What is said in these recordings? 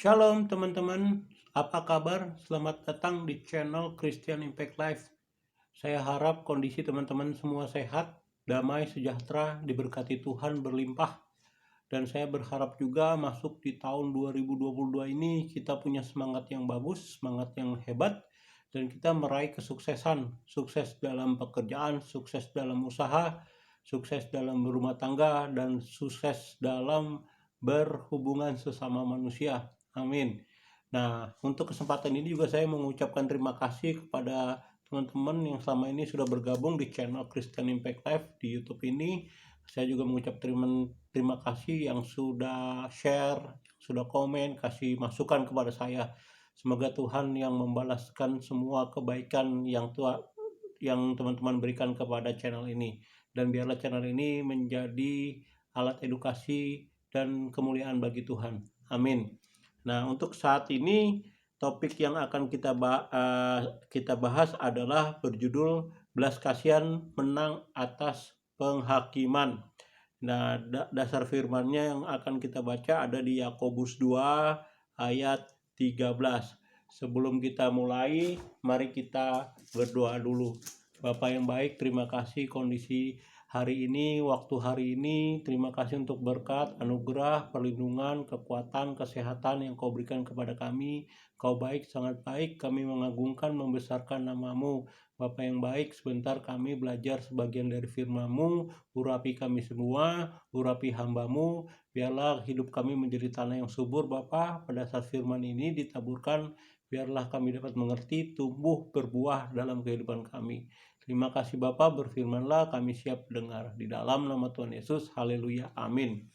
Shalom teman-teman, apa kabar? Selamat datang di channel Christian Impact Life. Saya harap kondisi teman-teman semua sehat, damai, sejahtera, diberkati Tuhan berlimpah. Dan saya berharap juga masuk di tahun 2022 ini kita punya semangat yang bagus, semangat yang hebat, dan kita meraih kesuksesan, sukses dalam pekerjaan, sukses dalam usaha, sukses dalam berumah tangga, dan sukses dalam berhubungan sesama manusia. Amin. Nah, untuk kesempatan ini juga saya mengucapkan terima kasih kepada teman-teman yang selama ini sudah bergabung di channel Christian Impact Life di YouTube ini. Saya juga mengucap terima kasih yang sudah share, sudah komen, kasih masukan kepada saya. Semoga Tuhan yang membalaskan semua kebaikan yang teman-teman berikan kepada channel ini. Dan biarlah channel ini menjadi alat edukasi dan kemuliaan bagi Tuhan. Amin. Nah, untuk saat ini topik yang akan kita bahas adalah berjudul belas kasihan menang atas penghakiman. Nah, dasar firman-Nya yang akan kita baca ada di Yakobus 2 ayat 13. Sebelum kita mulai, mari kita berdoa dulu. Bapak yang baik, terima kasih kondisi hari ini, waktu hari ini. Terima kasih untuk berkat, anugerah, perlindungan, kekuatan, kesehatan yang Kau berikan kepada kami. Kau baik, sangat baik. Kami mengagungkan, membesarkan nama-Mu. Bapak yang baik, sebentar kami belajar sebagian dari firman-Mu. Urapi kami semua, urapi hamba-Mu. Biarlah hidup kami menjadi tanah yang subur, Bapa. Pada saat firman ini ditaburkan, biarlah kami dapat mengerti, tumbuh, berbuah dalam kehidupan kami. Terima kasih Bapa, berfirmanlah, kami siap dengar. Di dalam nama Tuhan Yesus, haleluya, amin.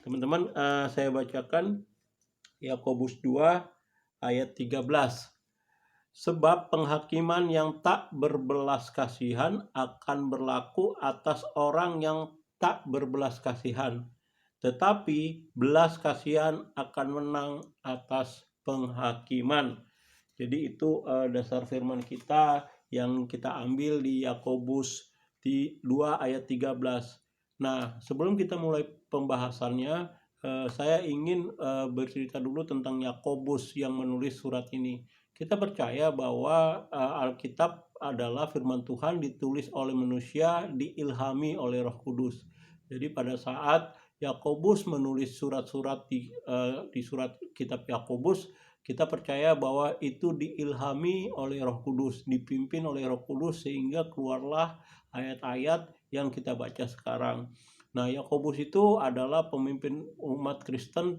Teman-teman, saya bacakan Yakobus 2 ayat 13. Sebab penghakiman yang tak berbelas kasihan akan berlaku atas orang yang tak berbelas kasihan, tetapi belas kasihan akan menang atas penghakiman. Jadi itu dasar firman kita yang kita ambil di Yakobus 2 ayat 13. Nah, sebelum kita mulai pembahasannya, saya ingin bercerita dulu tentang Yakobus yang menulis surat ini. Kita percaya bahwa Alkitab adalah firman Tuhan ditulis oleh manusia, diilhami oleh Roh Kudus. Jadi pada saat Yakobus menulis surat-surat di surat kitab Yakobus, kita percaya bahwa itu diilhami oleh Roh Kudus, dipimpin oleh Roh Kudus sehingga keluarlah ayat-ayat yang kita baca sekarang. Nah, Yakobus itu adalah pemimpin umat Kristen,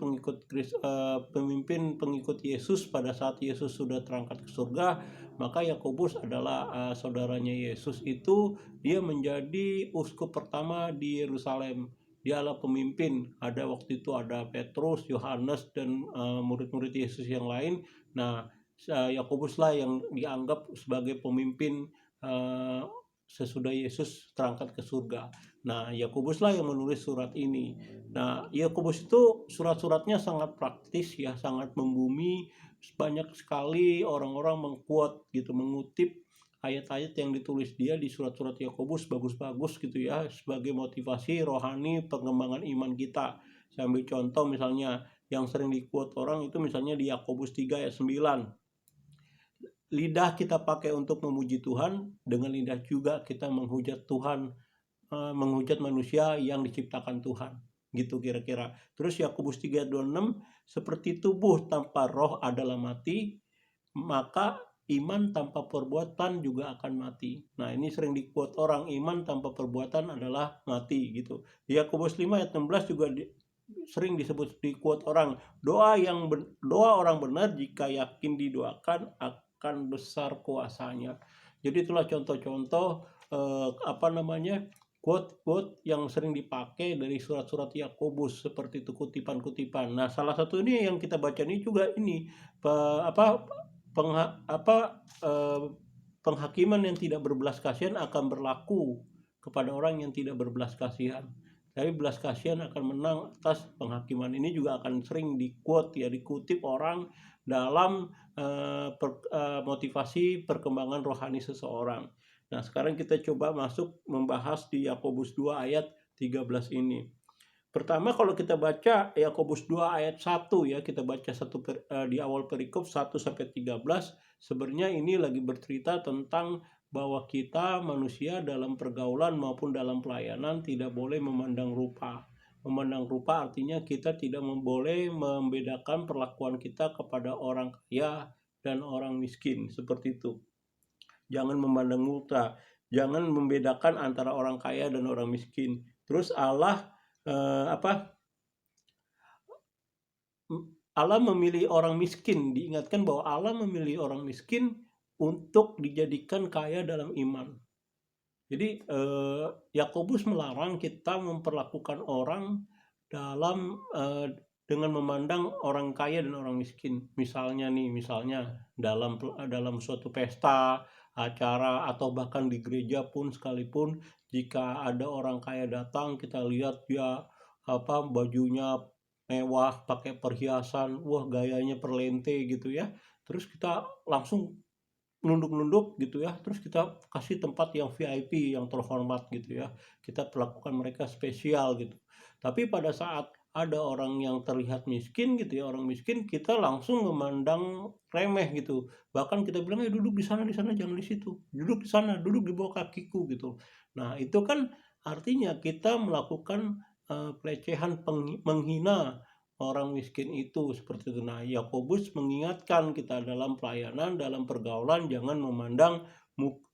pemimpin pengikut Yesus pada saat Yesus sudah terangkat ke surga. Maka Yakobus adalah saudaranya Yesus itu, dia menjadi uskup pertama di Yerusalem. Dialah pemimpin. Ada waktu itu ada Petrus, Yohanes, dan murid-murid Yesus yang lain. Nah, Yakobuslah yang dianggap sebagai pemimpin sesudah Yesus terangkat ke surga. Nah, Yakobuslah yang menulis surat ini. Nah, Yakobus itu surat-suratnya sangat praktis ya, sangat membumi. Banyak sekali orang-orang mengquote gitu, mengutip ayat-ayat yang ditulis dia di surat-surat Yakobus, bagus-bagus gitu ya, sebagai motivasi rohani pengembangan iman kita. Saya ambil contoh misalnya yang sering di-quote orang itu misalnya di Yakobus 3 ayat 9. Lidah kita pakai untuk memuji Tuhan, dengan lidah juga kita menghujat Tuhan, menghujat manusia yang diciptakan Tuhan. Gitu kira-kira. Terus Yakobus 3:26, seperti tubuh tanpa roh adalah mati, maka iman tanpa perbuatan juga akan mati. Nah, ini sering di-quote orang, iman tanpa perbuatan adalah mati gitu. Di Yakobus 5 ayat 16 juga sering disebut di-quote orang, doa orang benar jika yakin didoakan akan besar kuasanya. Jadi itulah contoh-contoh quote-quote yang sering dipakai dari surat-surat Yakobus, seperti itu kutipan-kutipan. Nah, salah satu ini yang kita baca ini juga ini penghakiman yang tidak berbelas kasihan akan berlaku kepada orang yang tidak berbelas kasihan. Tapi belas kasihan akan menang atas penghakiman. Ini juga akan sering di-quote ya, dikutip orang dalam motivasi perkembangan rohani seseorang. Nah, sekarang kita coba masuk membahas di Yakobus 2 ayat 13 ini. Pertama kalau kita baca Yakobus 2 ayat 1 ya, kita baca di awal perikop 1 sampai 13, sebenarnya ini lagi bercerita tentang bahwa kita manusia dalam pergaulan maupun dalam pelayanan tidak boleh memandang rupa. Memandang rupa artinya kita tidak boleh membedakan perlakuan kita kepada orang kaya dan orang miskin, seperti itu. Jangan memandang muka, jangan membedakan antara orang kaya dan orang miskin. Terus Allah Allah memilih orang miskin, diingatkan bahwa Allah memilih orang miskin untuk dijadikan kaya dalam iman. Jadi Yakobus melarang kita memperlakukan orang dengan memandang orang kaya dan orang miskin. Misalnya dalam suatu pesta, acara, atau bahkan di gereja pun sekalipun, jika ada orang kaya datang, kita lihat dia bajunya mewah, pakai perhiasan, wah gayanya perlente gitu ya. Terus kita langsung nunduk-nunduk gitu ya, terus kita kasih tempat yang VIP, yang terhormat gitu ya, kita perlakukan mereka spesial gitu. Tapi pada saat ada orang yang terlihat miskin gitu ya, orang miskin, kita langsung memandang remeh gitu, bahkan kita bilang duduk di sana jangan di situ, duduk di sana, duduk di bawah kakiku gitu. Nah itu kan artinya kita melakukan pelecehan, menghina orang miskin itu, seperti itu. Nah, Yakobus mengingatkan kita dalam pelayanan, dalam pergaulan, jangan memandang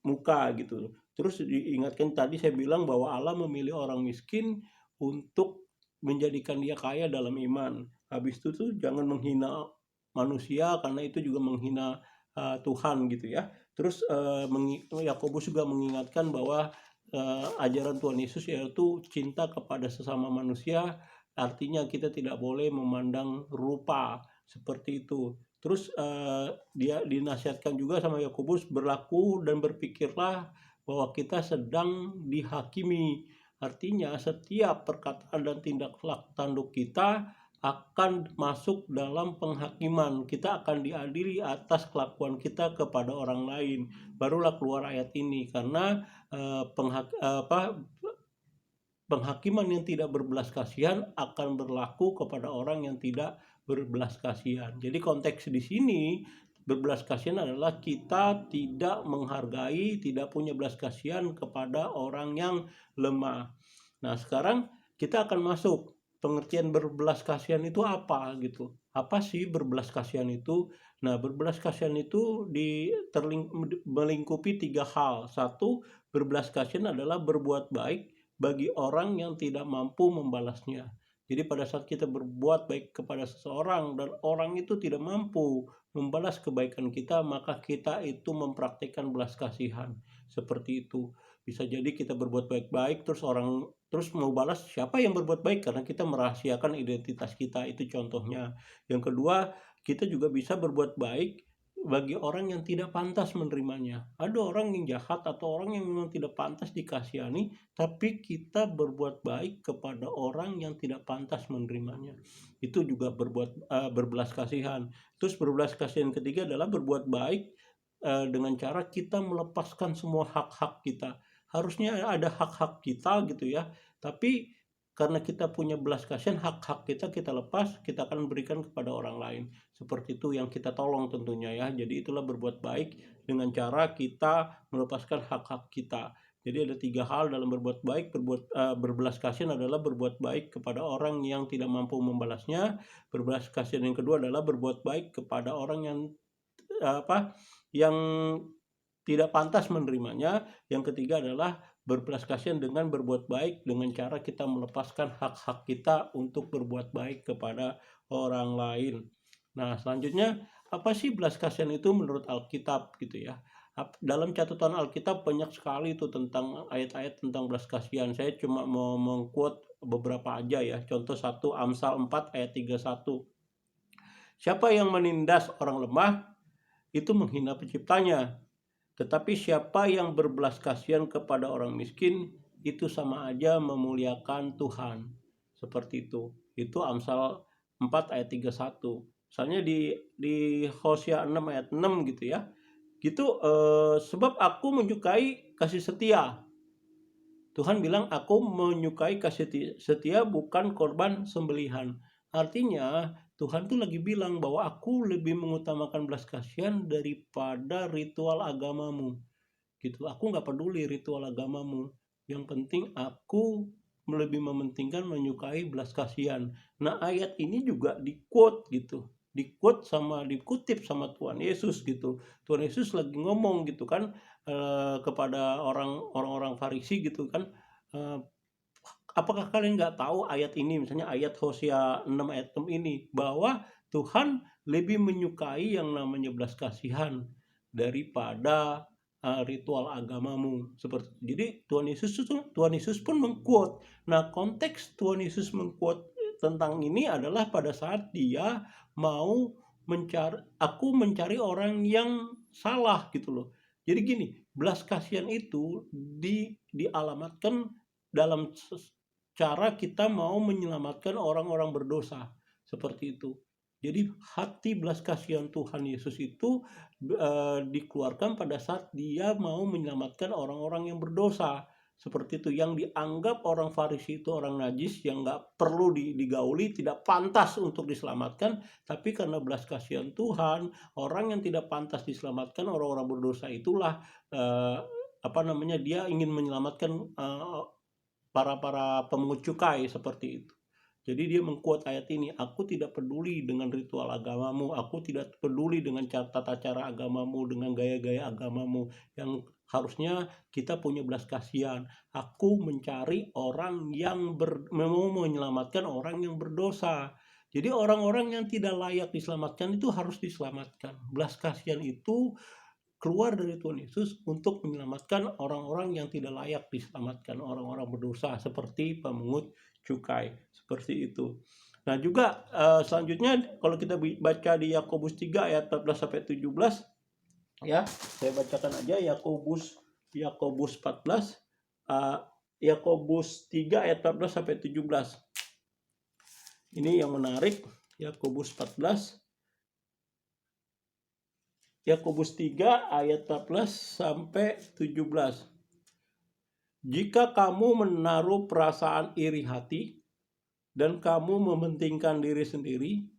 muka gitu. Terus diingatkan tadi saya bilang bahwa Allah memilih orang miskin untuk menjadikan dia kaya dalam iman. Habis itu tuh jangan menghina manusia, karena itu juga menghina Tuhan gitu ya. Terus Yakobus juga mengingatkan bahwa ajaran Tuhan Yesus yaitu cinta kepada sesama manusia. Artinya kita tidak boleh memandang rupa, seperti itu. Terus dia dinasihatkan juga sama Yakobus, berlaku dan berpikirlah bahwa kita sedang dihakimi. Artinya setiap perkataan dan tindak tanduk kita akan masuk dalam penghakiman. Kita akan diadili atas kelakuan kita kepada orang lain. Barulah keluar ayat ini, karena penghakiman yang tidak berbelas kasihan akan berlaku kepada orang yang tidak berbelas kasihan. Jadi konteks di sini berbelas kasihan adalah kita tidak menghargai, tidak punya belas kasihan kepada orang yang lemah. Nah, sekarang kita akan masuk pengertian berbelas kasihan itu apa gitu. Apa sih berbelas kasihan itu? Nah, berbelas kasihan itu melingkupi 3 hal. Satu, berbelas kasihan adalah berbuat baik bagi orang yang tidak mampu membalasnya. Jadi pada saat kita berbuat baik kepada seseorang dan orang itu tidak mampu membalas kebaikan kita, maka kita itu mempraktikkan belas kasihan. Seperti itu. Bisa jadi kita berbuat baik-baik, terus mau balas, siapa yang berbuat baik, karena kita merahasiakan identitas kita, itu contohnya. Yang kedua, kita juga bisa berbuat baik bagi orang yang tidak pantas menerimanya. Ada orang yang jahat atau orang yang memang tidak pantas dikasihani, tapi kita berbuat baik kepada orang yang tidak pantas menerimanya. Itu juga berbelas kasihan. Terus berbelas kasihan ketiga adalah berbuat baik dengan cara kita melepaskan semua hak-hak kita. Harusnya ada hak-hak kita gitu ya, tapi karena kita punya belas kasihan, hak-hak kita lepas, kita akan berikan kepada orang lain. Seperti itu, yang kita tolong tentunya ya. Jadi itulah berbuat baik dengan cara kita melepaskan hak-hak kita. Jadi ada 3 hal dalam berbuat baik. Berbelas kasihan adalah berbuat baik kepada orang yang tidak mampu membalasnya. Berbelas kasihan yang kedua adalah berbuat baik kepada orang yang tidak pantas menerimanya. Yang ketiga adalah berbelas kasihan dengan berbuat baik dengan cara kita melepaskan hak-hak kita untuk berbuat baik kepada orang lain. Nah, selanjutnya apa sih belas kasihan itu menurut Alkitab gitu ya. Dalam catatan Alkitab banyak sekali itu tentang ayat-ayat tentang belas kasihan. Saya cuma mau meng-quote beberapa aja ya. Contoh 1, Amsal 4 ayat 31. Siapa yang menindas orang lemah itu menghina penciptanya. Tetapi siapa yang berbelas kasihan kepada orang miskin, itu sama aja memuliakan Tuhan. Seperti itu. Itu Amsal 4 ayat 31. Misalnya di Hosea 6 ayat 6 gitu ya. Gitu, sebab aku menyukai kasih setia. Tuhan bilang, aku menyukai kasih setia bukan korban sembelihan. Artinya Tuhan tuh lagi bilang bahwa aku lebih mengutamakan belas kasihan daripada ritual agamamu. Gitu. Aku nggak peduli ritual agamamu. Yang penting aku lebih mementingkan menyukai belas kasihan. Nah, ayat ini juga di-quote gitu. Dikutip sama Tuhan Yesus gitu. Tuhan Yesus lagi ngomong gitu kan kepada orang-orang Farisi gitu kan. eh, Apakah kalian nggak tahu ayat ini, misalnya ayat Hosea 6 ayat 6 ini, bahwa Tuhan lebih menyukai yang namanya belas kasihan daripada ritual agamamu. Jadi Tuhan Yesus pun mengquote. Nah, konteks Tuhan Yesus mengquote tentang ini adalah pada saat dia mau mencari orang yang salah gitu loh. Jadi gini, belas kasihan itu dialamatkan dalam cara kita mau menyelamatkan orang-orang berdosa, seperti itu. Jadi hati belas kasihan Tuhan Yesus itu dikeluarkan pada saat dia mau menyelamatkan orang-orang yang berdosa, seperti itu. Yang dianggap orang Farisi itu orang najis yang nggak perlu digauli, tidak pantas untuk diselamatkan, tapi karena belas kasihan Tuhan, orang yang tidak pantas diselamatkan, orang-orang berdosa itulah dia ingin menyelamatkan para pemungut cukai, seperti itu. Jadi dia mengquote ayat ini, aku tidak peduli dengan ritual agamamu, aku tidak peduli dengan tata cara agamamu, dengan gaya-gaya agamamu, yang harusnya kita punya belas kasihan. Aku mencari orang yang mau menyelamatkan orang yang berdosa. Jadi orang-orang yang tidak layak diselamatkan itu harus diselamatkan. Belas kasihan itu keluar dari Tuhan Yesus untuk menyelamatkan orang-orang yang tidak layak diselamatkan, orang-orang berdosa seperti pemungut cukai, seperti itu. Nah, juga selanjutnya kalau kita baca di Yakobus 3 ayat 14 sampai 17, ya, saya bacakan aja Yakobus 14, Yakobus 3 ayat 14 sampai 17. Ini yang menarik, Yakobus 14, Yakobus 3 ayat 14 sampai 17. Jika kamu menaruh perasaan iri hati dan kamu mementingkan diri sendiri,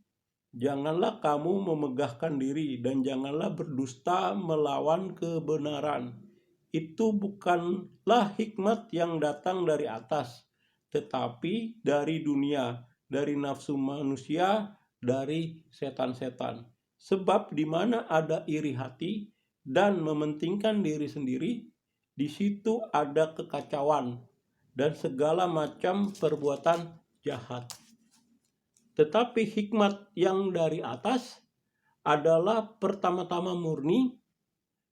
janganlah kamu memegahkan diri dan janganlah berdusta melawan kebenaran. Itu bukanlah hikmat yang datang dari atas, tetapi dari dunia, dari nafsu manusia, dari setan-setan. Sebab di mana ada iri hati dan mementingkan diri sendiri, di situ ada kekacauan dan segala macam perbuatan jahat. Tetapi hikmat yang dari atas adalah pertama-tama murni,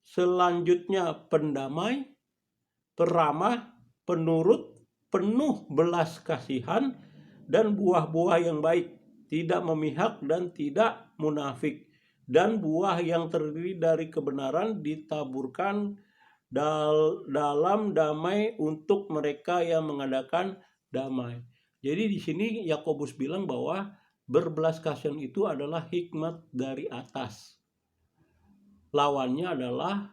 selanjutnya pendamai, peramah, penurut, penuh belas kasihan, dan buah-buah yang baik, tidak memihak dan tidak munafik. Dan buah yang terdiri dari kebenaran ditaburkan dalam damai untuk mereka yang mengadakan damai. Jadi di sini Yakobus bilang bahwa berbelas kasihan itu adalah hikmat dari atas. Lawannya adalah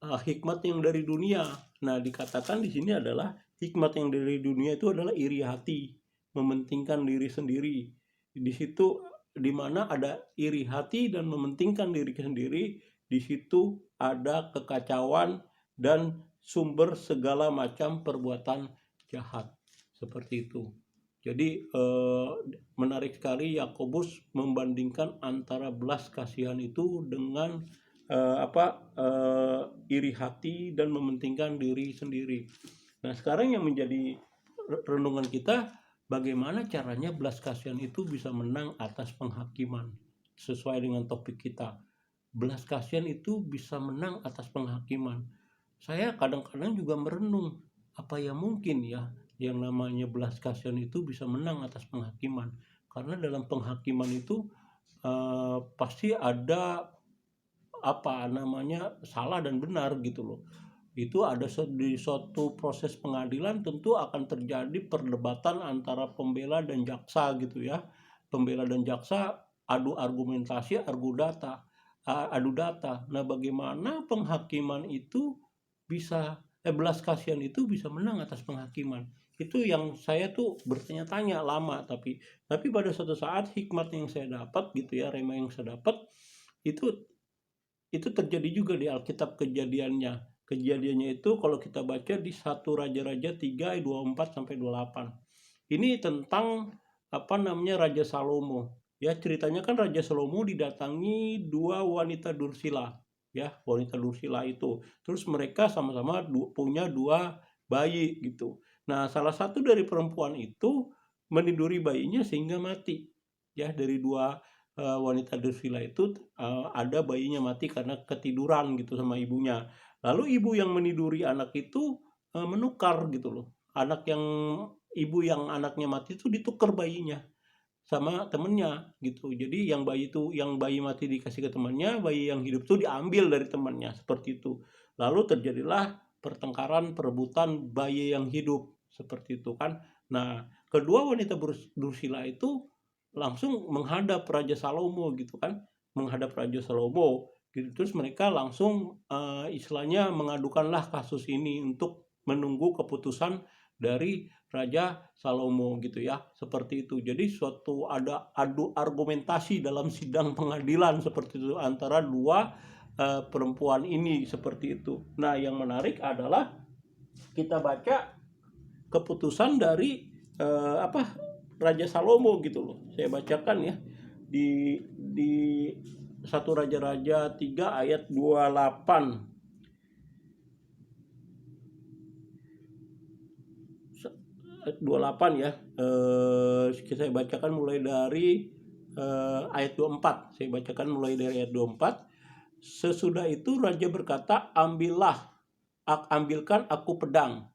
hikmat yang dari dunia. Nah, dikatakan di sini adalah hikmat yang dari dunia itu adalah iri hati, mementingkan diri sendiri. Di situ di mana ada iri hati dan mementingkan diri sendiri, di situ ada kekacauan dan sumber segala macam perbuatan jahat, seperti itu. Jadi menarik sekali Yakobus membandingkan antara belas kasihan itu dengan iri hati dan mementingkan diri sendiri. Nah, sekarang yang menjadi renungan kita, bagaimana caranya belas kasihan itu bisa menang atas penghakiman. Sesuai dengan topik kita, belas kasihan itu bisa menang atas penghakiman. Saya kadang-kadang juga merenung, apa ya mungkin ya yang namanya belas kasihan itu bisa menang atas penghakiman. Karena dalam penghakiman itu pasti ada salah dan benar gitu loh. Itu ada di suatu proses pengadilan tentu akan terjadi perdebatan antara pembela dan jaksa gitu ya. Pembela dan jaksa adu argumentasi, adu data. Nah, bagaimana penghakiman itu bisa belas kasihan itu bisa menang atas penghakiman. Itu yang saya tuh bertanya-tanya lama, tapi pada suatu saat hikmat yang saya dapat gitu ya, rema yang saya dapat itu terjadi juga di Alkitab kejadiannya. Kejadiannya itu kalau kita baca di 1 Raja-Raja 3 ayat 24 sampai 28. Ini tentang Raja Salomo. Ya, ceritanya kan Raja Salomo didatangi dua wanita dursila. Ya, wanita dursila itu. Terus mereka sama-sama punya dua bayi gitu. Nah, salah satu dari perempuan itu meniduri bayinya sehingga mati. Ya, dari dua wanita dursila itu ada bayinya mati karena ketiduran gitu sama ibunya. Lalu ibu yang meniduri anak itu menukar gitu loh. Ibu yang anaknya mati itu ditukar bayinya sama temennya gitu. Jadi yang bayi mati dikasih ke temannya, bayi yang hidup itu diambil dari temannya, seperti itu. Lalu terjadilah pertengkaran perebutan bayi yang hidup seperti itu kan. Nah, kedua wanita dursila itu langsung menghadap Raja Salomo gitu kan, menghadap Raja Salomo gitu. Terus mereka langsung istilahnya mengadukanlah kasus ini untuk menunggu keputusan dari Raja Salomo gitu ya, seperti itu. Jadi suatu ada adu argumentasi dalam sidang pengadilan seperti itu antara dua perempuan ini seperti itu. Nah, yang menarik adalah kita baca keputusan dari Raja Salomo gitu loh. Saya bacakan ya di 1 Raja-Raja 3 ayat 28. 28 ya. Saya bacakan mulai dari ayat 24. Saya bacakan mulai dari ayat 24. Sesudah itu raja berkata, ambilkan aku pedang.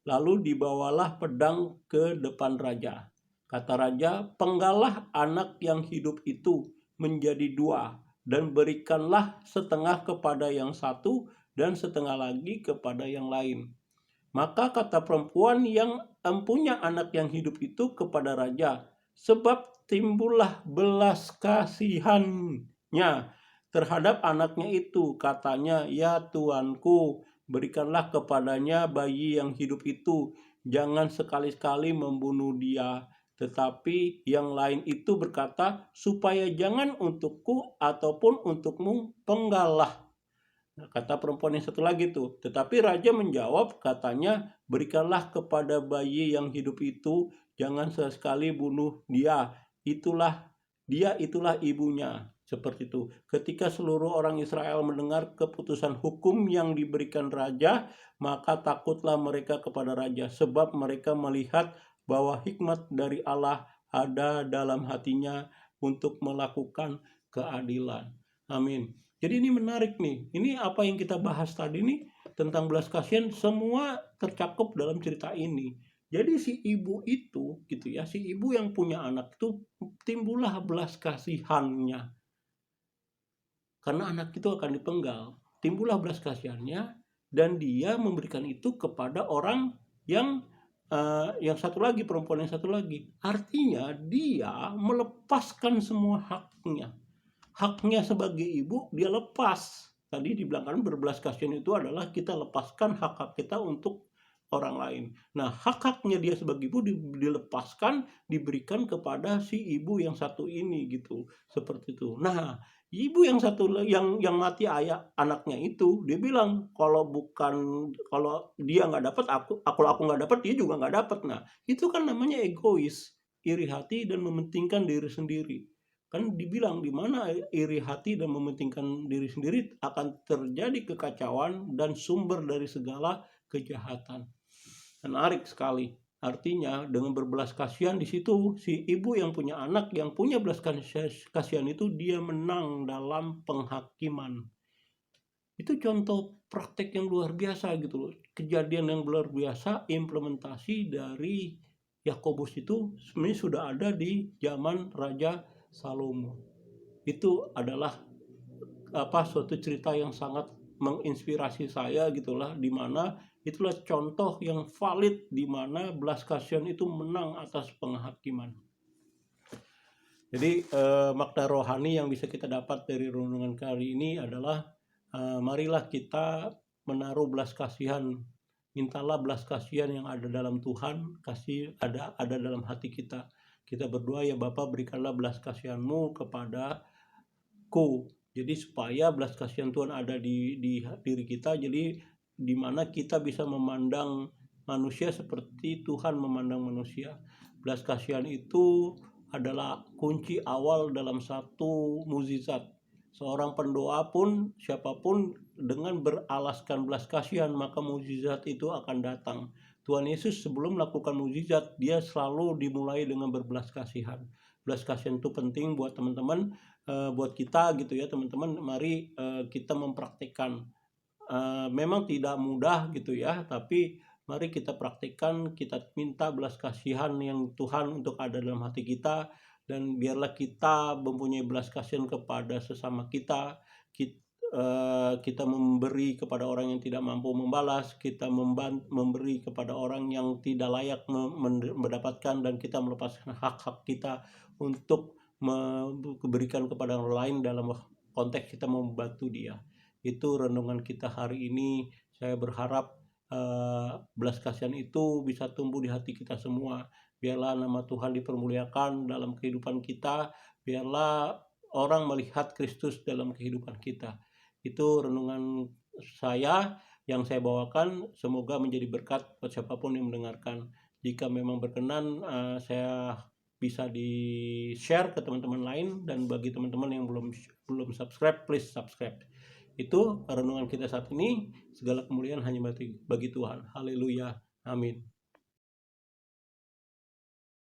Lalu dibawalah pedang ke depan raja. Kata raja, penggalah anak yang hidup itu menjadi dua, dan berikanlah setengah kepada yang satu dan setengah lagi kepada yang lain. Maka kata perempuan yang empunya anak yang hidup itu kepada raja, sebab timbullah belas kasihannya terhadap anaknya itu. Katanya, ya tuanku, berikanlah kepadanya bayi yang hidup itu. Jangan sekali-kali membunuh dia. Tetapi yang lain itu berkata, supaya jangan untukku ataupun untukmu penggalah. Nah, kata perempuan yang satu lagi tuh, tetapi raja menjawab, katanya, berikanlah kepada bayi yang hidup itu, jangan sekali bunuh dia. Itulah ibunya. Seperti itu. Ketika seluruh orang Israel mendengar keputusan hukum yang diberikan raja, maka takutlah mereka kepada raja, sebab mereka melihat bahwa hikmat dari Allah ada dalam hatinya untuk melakukan keadilan. Amin. Jadi ini menarik nih. Ini apa yang kita bahas tadi nih tentang belas kasihan semua tercakup dalam cerita ini. Jadi si ibu itu gitu ya, si ibu yang punya anak itu timbullah belas kasihannya. Karena anak itu akan dipenggal. Timbullah belas kasihannya dan dia memberikan itu kepada orang yang satu lagi, perempuan yang satu lagi. Artinya dia melepaskan semua haknya sebagai ibu dia lepas. Tadi dibilang kan berbelas kasihan itu adalah kita lepaskan hak kita untuk orang lain. Nah, hak-haknya dia sebagai ibu dilepaskan, diberikan kepada si ibu yang satu ini gitu. Seperti itu. Nah, ibu yang satu yang mati anaknya itu, dia bilang kalau dia nggak dapat kalau aku nggak dapat dia juga nggak dapat. Nah, itu kan namanya egois, iri hati dan mementingkan diri sendiri. Kan dibilang di mana iri hati dan mementingkan diri sendiri akan terjadi kekacauan dan sumber dari segala kejahatan. Menarik sekali. Artinya dengan berbelas kasihan di situ si ibu yang punya anak yang punya belas kasihan itu dia menang dalam penghakiman. Itu contoh praktek yang luar biasa gitu loh. Kejadian yang luar biasa, implementasi dari Yakobus itu sebenarnya sudah ada di zaman Raja Salomo. Itu adalah suatu cerita yang sangat menginspirasi saya gitulah, di mana itulah contoh yang valid di mana belas kasihan itu menang atas penghakiman. Jadi makna rohani yang bisa kita dapat dari renungan kali ini adalah marilah kita menaruh belas kasihan. Mintalah belas kasihan yang ada dalam Tuhan, kasih ada dalam hati kita. Kita berdoa, ya Bapa, berikanlah belas kasihan-Mu kepadaku. Jadi supaya belas kasihan Tuhan ada di diri kita, jadi di mana kita bisa memandang manusia seperti Tuhan memandang manusia. Belas kasihan itu adalah kunci awal dalam satu mukjizat. Seorang pendoa pun, siapapun, dengan beralaskan belas kasihan, maka mukjizat itu akan datang. Tuhan Yesus sebelum melakukan mukjizat, dia selalu dimulai dengan berbelas kasihan. Belas kasihan itu penting buat teman-teman, buat kita gitu ya teman-teman. Mari kita mempraktikkan. Memang tidak mudah gitu ya, tapi mari kita praktikkan, kita minta belas kasihan yang Tuhan untuk ada dalam hati kita. Dan biarlah kita mempunyai belas kasihan kepada sesama kita. Kita memberi kepada orang yang tidak mampu membalas, kita memberi kepada orang yang tidak layak mendapatkan, dan kita melepaskan hak-hak kita untuk memberikan kepada orang lain dalam konteks kita membantu dia. Itu renungan kita hari ini. Saya berharap belas kasihan itu bisa tumbuh di hati kita semua. Biarlah nama Tuhan dipermuliakan dalam kehidupan kita. Biarlah orang melihat Kristus dalam kehidupan kita. Itu renungan saya yang saya bawakan. Semoga menjadi berkat buat siapapun yang mendengarkan. Jika memang berkenan, saya bisa di-share ke teman-teman lain. Dan bagi teman-teman yang belum subscribe, please subscribe. Itu renungan kita saat ini. Segala kemuliaan hanya bagi Tuhan. Haleluya. Amin.